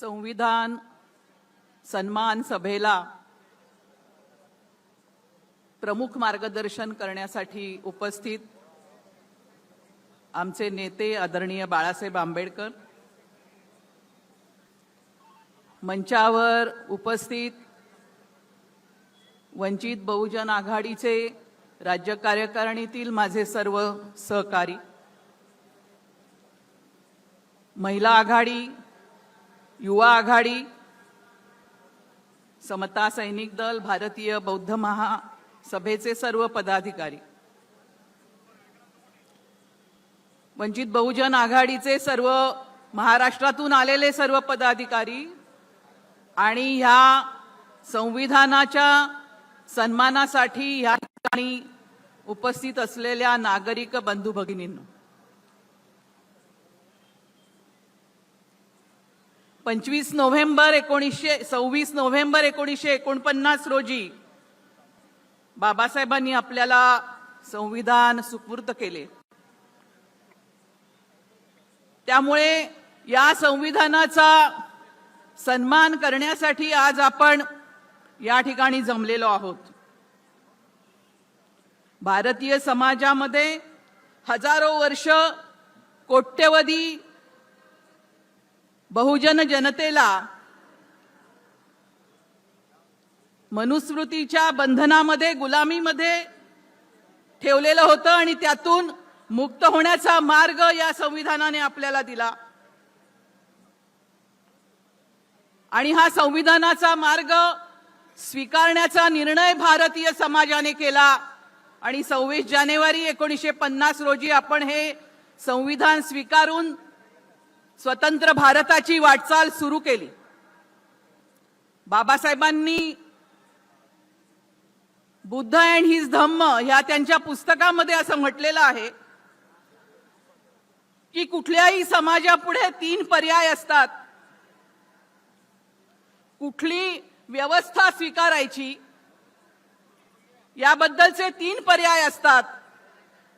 संविधान सन्मान सभेला प्रमुख मार्गदर्शन करण्यासाठी उपस्थित आमचे नेते आदरणीय बाळासाहेब आंबेडकर, मंचावर उपस्थित वंचित बहुजन आघाडीचे राज्य कार्यकारिणीतील माझे सर्व सहकारी, महिला आघाडी, युवा आघाडी, समता सैनिक दल, भारतीय बौद्ध महासभेचे सर्व पदाधिकारी, वंचित बहुजन आघाडीचे सर्व महाराष्ट्रातून आलेले सर्व पदाधिकारी आणि ह्या संविधानाच्या सन्मानासाठी या ठिकाणी उपस्थित असलेल्या नागरिक बंधू भगिनींनो, 26 नोव्हेंबर 1949 रोजी बाबासाहेबांनी आपल्याला संविधान सुपूर्द केले। त्यामुळे या संविधानाचा सन्मान करण्यासाठी आज आपण या ठिकाणी जमलेलो आहोत। भारतीय समाजामध्ये हजारो वर्ष कोट्यवधी बहुजन जनतेला मनुस्मृतीच्या बंधनामध्ये, गुलामीमध्ये ठेवलेलं होतं आणि त्यातून मुक्त होण्याचा मार्ग या संविधानाने आपल्याला दिला। आणि हा संविधानाचा मार्ग स्वीकारण्याचा निर्णय भारतीय समाजाने केला आणि 26 जानेवारी 1950 रोजी आपण हे संविधान स्वीकारून स्वतंत्र भारताची वाटचाल सुरू केली। बाबासाहेबांनी बुद्ध अँड हिज धम्म ह्या त्यांच्या पुस्तकामध्ये असं म्हटलेलं आहे की कुठल्याही समाजापुढे 3 पर्याय असतात। कुठली व्यवस्था स्वीकारायची याबद्दलचे 3 पर्याय असतात।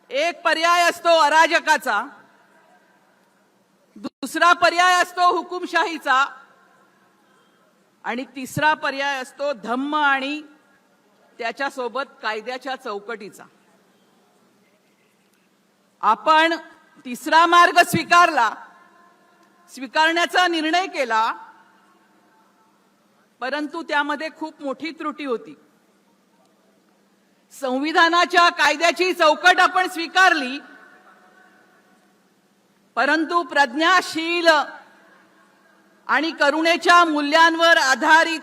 एक पर्याय असतो अराजकाचा, दुसरा पर्याय असतो हुकुमशाहीचा आणि तिसरा पर्याय असतो धम्म आणि त्याच्यासोबत कायद्याच्या चौकटीचा। आपण तिसरा मार्ग स्वीकारण्याचा निर्णय केला, परंतु त्यामध्ये खूप मोठी त्रुटी होती। संविधानाच्या कायद्याची चौकट आपण स्वीकारली, परंतु प्रज्ञाशील आणि करुणेच्या मूल्यांवर आधारित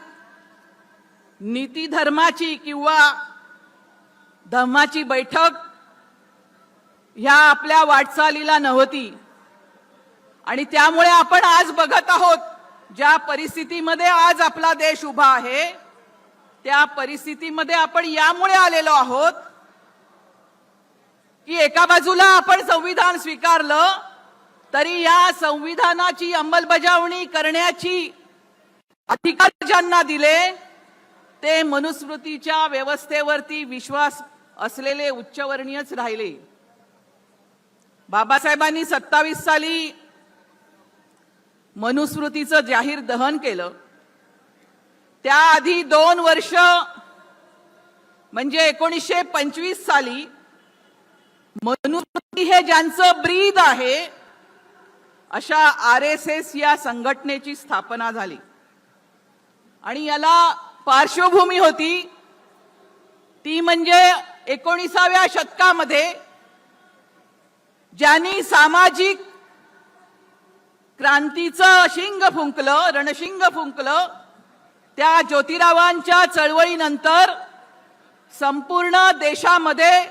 नीती धर्माची किंवा धम्माची बैठक ह्या आपल्या वाटचालीला नव्हती। आणि त्यामुळे आपण आज बघत आहोत ज्या परिस्थितीमध्ये आज आपला देश उभा आहे, त्या परिस्थितीमध्ये आपण यामुळे आलेलो आहोत की एका बाजूला आपण संविधान स्वीकारलं तरी या संविधानाची अंमलबजावणी करण्याची अधिकार ज्यांना दिले ते मनुस्मृतीच्या व्यवस्थेवरती विश्वास असलेले उच्चवर्णीयच राहिले। बाबासाहेबांनी 27 साली मनुस्मृतीचं जाहीर दहन केलं। त्याआधी 2 वर्ष म्हणजे 1925 साली मनुस्मृती हे ज्यांचं ब्रीद आहे अशा RSS या संघटनेची स्थापना झाली आणि याला पार्श्वभूमी होती ती म्हणजे 19व्या शतकामध्ये ज्यांनी सामाजिक क्रांतीचं शिंग फुंकलं, रणशिंग फुंकलं, त्या ज्योतिरावांच्या चळवळीनंतर संपूर्ण देशामध्ये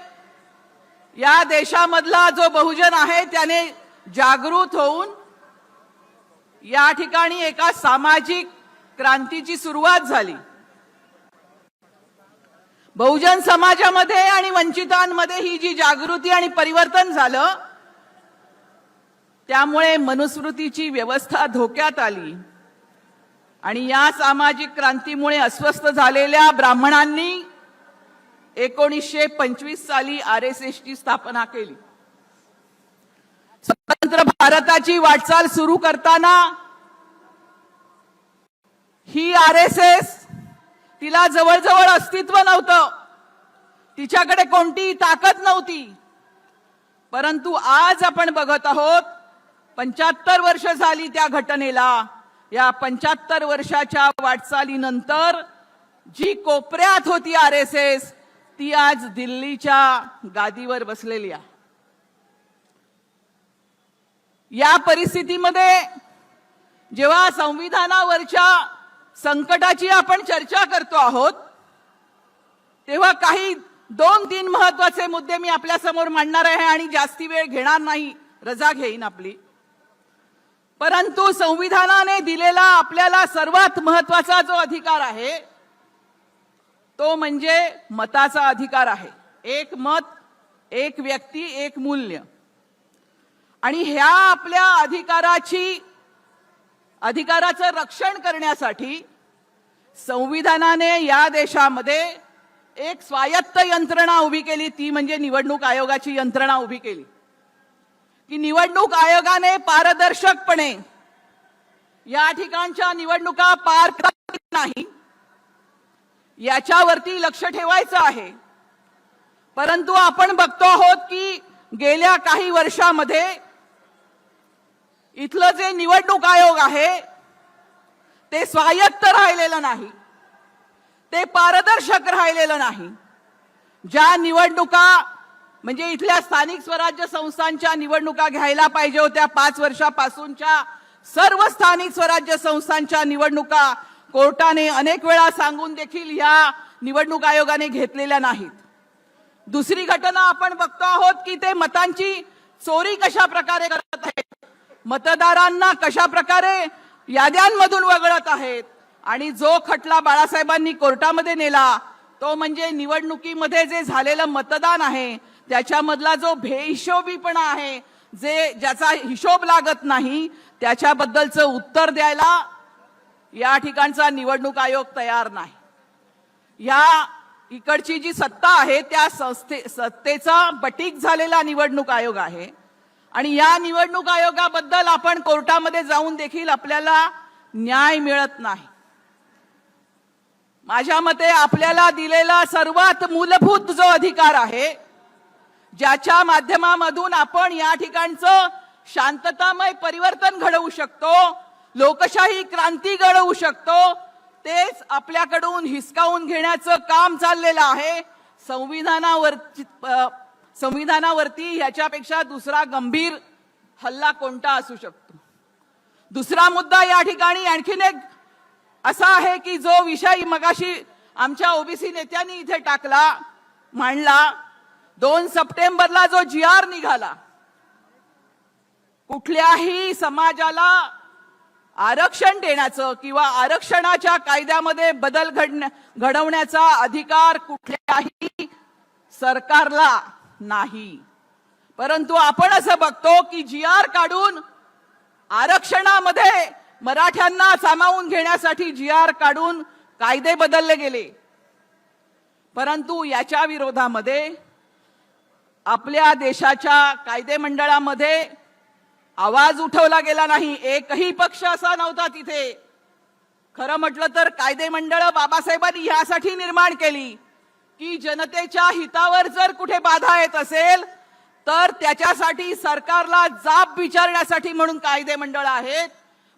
या देशामधला जो बहुजन आहे त्याने जागृत होऊन या ठिकाणी एका सामाजिक क्रांतीची सुरुवात झाली। बहुजन समाजामध्ये आणि वंचितांमध्ये ही जी जागृती आणि परिवर्तन झालं त्यामुळे मनुस्मृतीची व्यवस्था धोक्यात आली आणि या सामाजिक क्रांतीमुळे अस्वस्थ झालेल्या ब्राह्मणांनी 1925 साली RSS ची स्थापना केली। स्वतंत्र भारताची वाटचाल सुरू करताना ही आरएसएस, तिला जवळजवळ अस्तित्व नव्हतं, तिच्याकडे कोणतीही ताकद नव्हती. परंतु आज आपण बघत आहोत 75 वर्ष झाली त्या घटनेला. या 75 वर्षाच्या वाटचालीनंतर जी कोपऱ्यात होती आरएसएस, ती आज दिल्लीच्या गादीवर बसलेली आहे. या परिस्थितीमध्ये जेव्हा संविधानावरच्या संकटाची आपण चर्चा करतो आहोत, तेव्हा काही 2-3 महत्वाचे मुद्दे मी आपल्या समोर मांडणार आहे आणि जास्ती वेळ घेणार नाही, रजा घेईन आपली. परंतु संविधानाने दिलेला आपल्याला सर्वात महत्वाचा जो अधिकार आहे तो म्हणजे मताचा अधिकार आहे. एक मत, एक व्यक्ती, एक मूल्य. आणि ह्या आपल्या अधिकाराचं रक्षण करण्यासाठी संविधानाने या देशामध्ये एक स्वायत्त यंत्रणा उभी केली, ती म्हणजे निवडणूक आयोगाची यंत्रणा उभी केली. की निवडणूक आयोगाने पारदर्शकपणे या ठिकाणच्या निवडणुका पार करत नाही याच्यावरती लक्ष ठेवायचं आहे. परंतु आपण बघतो आहोत की गेल्या काही वर्षामध्ये इथलं जे निवडणूक आयोग आहे ते स्वायत्त राहिलेलं नाही, ते पारदर्शक राहिलेलं नाही. ज्या निवडणुका म्हणजे इथल्या स्थानिक स्वराज्य संस्थांच्या निवडणुका घ्यायला पाहिजे होत्या 5 वर्षापासूनच्या सर्व स्थानिक स्वराज्य संस्थांच्या निवडणुका कोर्टाने अनेक वेळा सांगून देखील या निवडणूक आयोगाने घेतलेल्या नाहीत. दुसरी घटना आपण बघतो आहोत की ते मतांची चोरी कशा प्रकारे करत आहेत, मतदारांना कशा प्रकारे याद्यांमधून वगळत आहेत. आणि जो खटला बाळासाहेबांनी कोर्टामध्ये नेला तो म्हणजे निवडणुकीमध्ये जे झालेलं मतदान आहे त्याच्यामधला जो बेहिशोबीपणा आहे, ज्याचा हिशोब लागत नाही, त्याच्याबद्दलचं उत्तर द्यायला या ठिकाणचा निवडणूक आयोग तयार नाही. या इकडची जी सत्ता आहे त्या सत्तेचा बटीक झालेला निवडणूक आयोग आहे. आणि या निवडणूक आयोगाबद्दल आपण कोर्टामध्ये जाऊन देखील आपल्याला न्याय मिळत नाही. माझ्या मते आपल्याला दिलेला सर्वात मूलभूत जो अधिकार आहे, ज्याच्या माध्यमामधून आपण या ठिकाणचं शांततामय परिवर्तन घडवू शकतो, लोकशाही क्रांती घडवू शकतो, तेच आपल्याकडून हिसकावून घेण्याचं काम चाललेलं आहे. संविधानावरती ह्याच्यापेक्षा दुसरा गंभीर हल्ला कोणता असू शकतो. दुसरा मुद्दा या ठिकाणी आणखीन एक असा आहे की जो विषय मगाशी आमच्या ओबीसी नेत्यांनी इथे मांडला, 2 सप्टेंबरला जो GR निघाला, कुठल्याही समाजाला आरक्षण देण्याचं किंवा आरक्षणाच्या कायद्यामध्ये बदल घडवण्याचा अधिकार कुठल्याही सरकारला नाही. परंतु आपण असं बघतो की GR काढून आरक्षणामध्ये मराठ्यांना सामावून घेण्यासाठी GR काढून कायदे बदलले गेले. परंतु याच्या विरोधामध्ये आपल्या देशाच्या कायदे मंडळामध्ये आवाज उठवला गेला नाही. एकही पक्ष असा नव्हता तिथे. खरं म्हटलं तर कायदे मंडळ बाबासाहेबांनी यासाठी निर्माण केली की जनतेच्या हितावर जर कुठे बाधा येत असेल तर त्याच्यासाठी सरकारला जाब विचारण्यासाठी म्हणून कायदे मंडळ आहेत.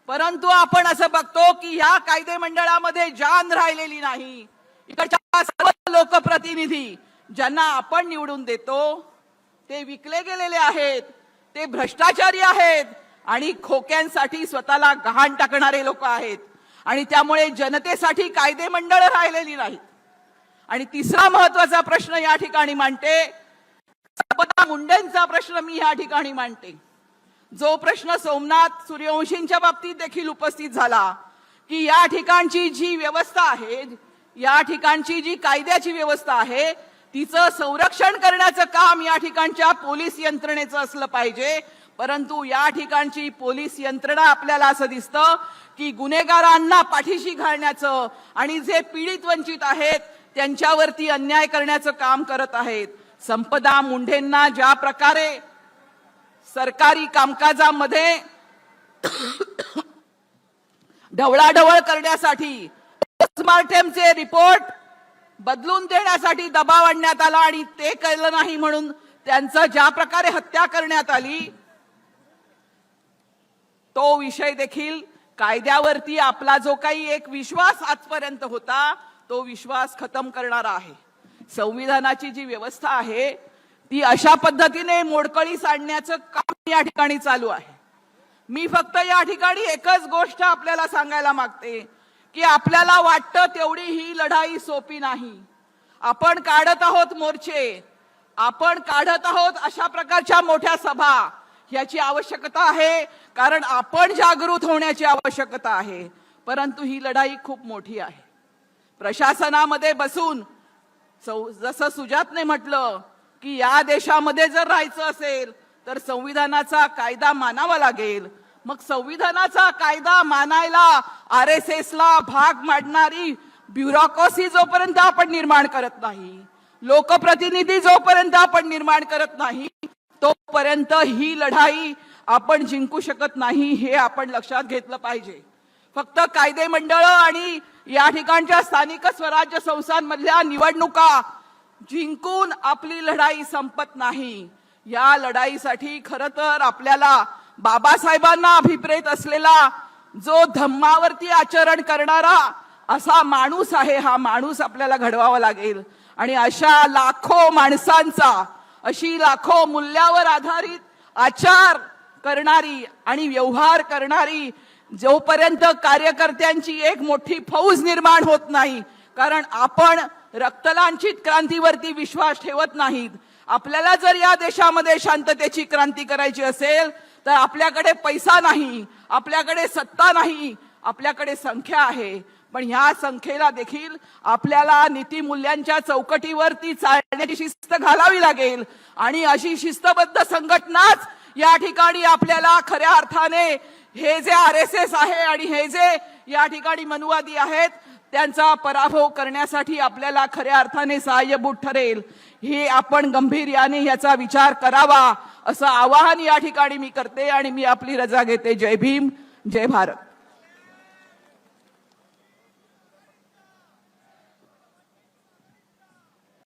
परंतु आपण असं बघतो की या कायदे मंडळामध्ये जान राहिलेली नाही. इकडच्या सर्व लोकप्रतिनिधी ज्यांना आपण निवडून देतो ते विकले गेलेले आहेत, ते भ्रष्टाचारी आहेत आणि खोक्यांसाठी स्वतःला गहाण टाकणारे लोक आहेत. आणि त्यामुळे जनतेसाठी कायदे मंडळ राहिलेली नाहीत. आणि तिसरा महत्वाचा प्रश्न या ठिकाणी मांडते, संपदा मुंडेंचा प्रश्न मी या ठिकाणी मांडते. जो प्रश्न सोमनाथ सूर्यवंशींच्या बाबतीत देखील उपस्थित झाला की या ठिकाणची जी व्यवस्था आहे, या ठिकाणची जी कायद्याची व्यवस्था आहे, तिचं संरक्षण करण्याचं काम या ठिकाणच्या पोलीस यंत्रणेचं असलं पाहिजे. परंतु या ठिकाणची पोलीस यंत्रणा आपल्याला असं दिसतं की गुन्हेगारांना पाठीशी घालण्याचं आणि जे पीडित वंचित आहेत त्यांच्यावरती अन्याय करण्याचं काम करत आहेत. संपदा मुंडेंना ज्या प्रकारे सरकारी कामकाजामध्ये ढवळाढवळ करण्यासाठी, पोस्टमार्टमचे रिपोर्ट बदलून देण्यासाठी दबाव आणण्यात आला आणि ते कळलं नाही म्हणून त्यांचं ज्या प्रकारे हत्या करण्यात आली, तो विषय देखील कायद्यावरती आपला जो काही एक विश्वास आजपर्यंत होता तो विश्वास खतम करणारा आहे. संविधानाची जी व्यवस्था आहे ती अशा पद्धतीने मोडकळीस आणण्याचं काम या ठिकाणी चालू आहे. मी फक्त या ठिकाणी एकच गोष्ट आपल्याला सांगायला मागते की आपल्याला वाटतं तेवढी ही लढाई सोपी नाही. आपण काढत आहोत मोर्चे, आपण काढत आहोत अशा प्रकारच्या मोठ्या सभा, याची आवश्यकता आहे कारण आपण जागृत होण्याची आवश्यकता आहे. परंतु ही लढाई खूप मोठी आहे. प्रशासनामध्ये बसून जसं सुजातने म्हटलं की या देशामध्ये जर राहायचं असेल तर संविधानाचा कायदा मानावा लागेल. मग संविधानाचा कायदा मानायला RSSला भाग मांडणारी ब्युरोक्रसी जोपर्यंत आपण निर्माण करत नाही, लोकप्रतिनिधी जोपर्यंत आपण निर्माण करत नाही, तोपर्यंत ही लढाई आपण जिंकू शकत नाही, हे आपण लक्षात घेतलं पाहिजे. फक्त कायदे मंडळ आणि या ठिकाणच्या स्थानिक स्वराज्य संस्थांमधल्या निवडणुका जिंकून आपली लढाई संपत नाही. या लढाईसाठी खरं तर आपल्याला बाबासाहेबांना अभिप्रेत असलेला जो धम्मावरती आचरण करणारा असा माणूस आहे, हा माणूस आपल्याला घडवावा लागेल. आणि अशा लाखो माणसांचा, अशी लाखो मूल्यावर आधारित आचार करणारी आणि व्यवहार करणारी जोपर्यंत कार्यकर्त्यांची एक मोठी फौज निर्माण होत नाही, कारण आपण रक्तलांछित क्रांतीवरती विश्वास ठेवत नाहीत. आपल्याला जर या देशामध्ये शांततेची क्रांती करायची असेल तर आपल्याकडे पैसा नाही, आपल्याकडे सत्ता नाही, आपल्याकडे संख्या आहे. पण ह्या संख्येला देखील आपल्याला नीतिमूल्यांच्या चौकटीवरती चालण्याची शिस्त घालावी लागेल. आणि अशी शिस्तबद्ध संघटनाच या ठिकाणी आपल्याला खऱ्या अर्थाने हे जे RSS आहे आणि हे जे या ठिकाणी मनुवादी आहेत त्यांचा पराभव करण्यासाठी आपल्याला खऱ्या अर्थाने सहाय्यभूत ठरेल. हे आपण गंभीर्याने याचा विचार करावा असं आवाहन या ठिकाणी मी करते आणि मी आपली रजा घेते. जय भीम, जय भारत.